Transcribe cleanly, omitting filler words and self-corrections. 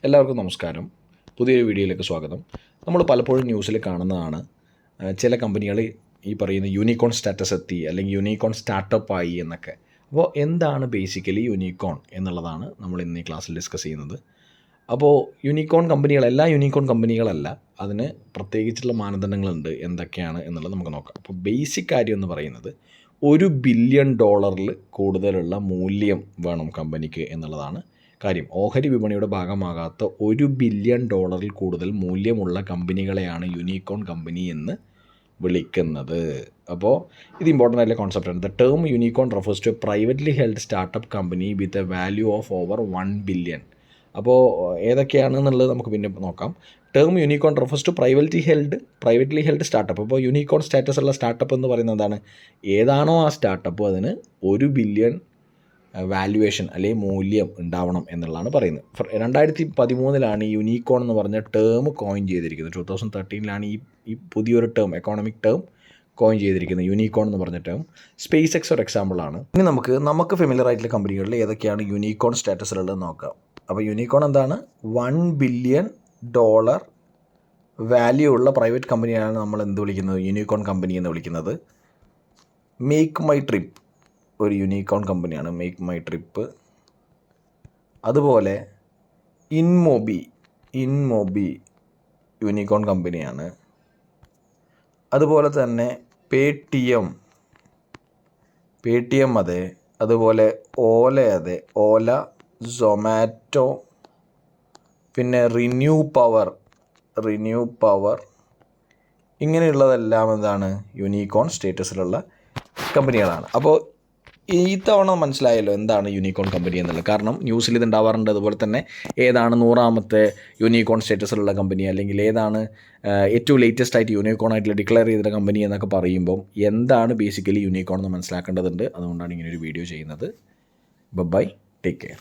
എല്ലാവർക്കും നമസ്കാരം. പുതിയൊരു വീഡിയോയിലേക്ക് സ്വാഗതം. നമ്മൾ പലപ്പോഴും ന്യൂസിൽ കാണുന്നതാണ് ചില കമ്പനികൾ ഈ പറയുന്ന യൂണിക്കോൺ സ്റ്റാറ്റസ് എത്തി അല്ലെങ്കിൽ യൂണിക്കോൺ സ്റ്റാർട്ടപ്പ് ആയി എന്നൊക്കെ. അപ്പോൾ എന്താണ് ബേസിക്കലി യൂണിക്കോൺ എന്നുള്ളതാണ് നമ്മൾ ഇന്ന് ഈ ക്ലാസ്സിൽ ഡിസ്കസ് ചെയ്യുന്നത്. അപ്പോൾ യൂണിക്കോൺ കമ്പനികൾ, എല്ലാ യൂണിക്കോൺ കമ്പനികളല്ല, അതിന് പ്രത്യേകിച്ചുള്ള മാനദണ്ഡങ്ങളുണ്ട്. എന്തൊക്കെയാണ് എന്നുള്ളത് നമുക്ക് നോക്കാം. അപ്പോൾ ബേസിക് കാര്യം എന്ന് പറയുന്നത് $1 ബില്യൺ കൂടുതലുള്ള മൂല്യം വേണം കമ്പനിക്ക് എന്നുള്ളതാണ് കാര്യം. ഓഹരി വിപണിയുടെ ഭാഗമാകാത്ത $1 ബില്യൺ കൂടുതൽ മൂല്യമുള്ള കമ്പനികളെയാണ് യൂണിക്കോൺ കമ്പനി എന്ന് വിളിക്കുന്നത്. അപ്പോൾ ഇത് ഇമ്പോർട്ടൻ്റ് ആയിട്ടുള്ള കോൺസെപ്റ്റാണ്. The term unicorn refers to a privately held startup company with a value of over $1 billion. അപ്പോൾ ഏതൊക്കെയാണെന്നുള്ളത് നമുക്ക് പിന്നെ നോക്കാം. Term unicorn refers to privately held startup. അപ്പോൾ യൂണിക്കോൺ സ്റ്റാറ്റസ് ഉള്ള സ്റ്റാർട്ടപ്പ് എന്ന് പറയുന്നത് എന്താണ്? ഏതാണോ ആ സ്റ്റാർട്ടപ്പ് അതിന് $1 ബില്യൺ വാല്യുവേഷൻ അല്ലെങ്കിൽ മൂല്യം ഉണ്ടാവണം എന്നുള്ളതാണ് പറയുന്നത്. 2013 ഈ യൂണിക്കോൺ എന്ന് പറഞ്ഞ ടേം കോയിൻ ചെയ്തിരിക്കുന്നത്. 2013 ഈ പുതിയൊരു ടേം, എക്കോണമിക് ടേം കോയിൻ ചെയ്തിരിക്കുന്നത്, യൂണിക്കോൺ എന്ന് പറഞ്ഞ ടേം. സ്പേസ് എക്സ് ഒരു എക്സാമ്പിളാണ്. ഇനി നമുക്ക് ഫെമിലിയർ ആയിട്ടുള്ള കമ്പനികളിൽ ഏതൊക്കെയാണ് യൂണിക്കോൺ സ്റ്റാറ്റസിലുള്ളത് നോക്കാം. അപ്പോൾ യൂണിക്കോൺ എന്താണ്? $1 ബില്യൺ വാല്യൂ ഉള്ള പ്രൈവറ്റ് കമ്പനിയാണ് നമ്മൾ എന്ത് വിളിക്കുന്നത്? യൂണിക്കോൺ കമ്പനി എന്ന് വിളിക്കുന്നത്. മേക്ക് മൈ ട്രിപ്പ് ഒരു യൂണിക്കോൺ കമ്പനിയാണ്, മേക്ക് മൈ ട്രിപ്പ്. അതുപോലെ ഇൻമോബി യൂണിക്കോൺ കമ്പനിയാണ്. അതുപോലെ തന്നെ പേടിഎം അതെ. അതുപോലെ അതെ, ഓല, സൊമാറ്റോ, പിന്നെ റിന്യൂ പവർ ഇങ്ങനെയുള്ളതെല്ലാം എന്താണ്? യൂണിക്കോൺ സ്റ്റേറ്റസിലുള്ള കമ്പനികളാണ്. അപ്പോൾ ഈ തവണ മനസ്സിലായല്ലോ എന്താണ് യൂണിക്കോൺ കമ്പനി എന്നുള്ളത്. കാരണം ന്യൂസിൽ ഇത് ഉണ്ടാവാറുണ്ട്. അതുപോലെ തന്നെ ഏതാണ് 100ാമത്തെ യൂണിക്കോൺ സ്റ്റേറ്റസിലുള്ള കമ്പനി, അല്ലെങ്കിൽ ഏതാണ് ഏറ്റവും ലേറ്റസ്റ്റ് ആയിട്ട് യൂണിക്കോൺ ആയിട്ട് ഡിക്ലെയർ ചെയ്ത കമ്പനി എന്നൊക്കെ പറയുമ്പം എന്താണ് ബേസിക്കലി യൂണിക്കോൺ എന്ന് മനസ്സിലാക്കേണ്ടതുണ്ട്. അതുകൊണ്ടാണ് ഇങ്ങനൊരു വീഡിയോ ചെയ്യുന്നത്. Bye, take care.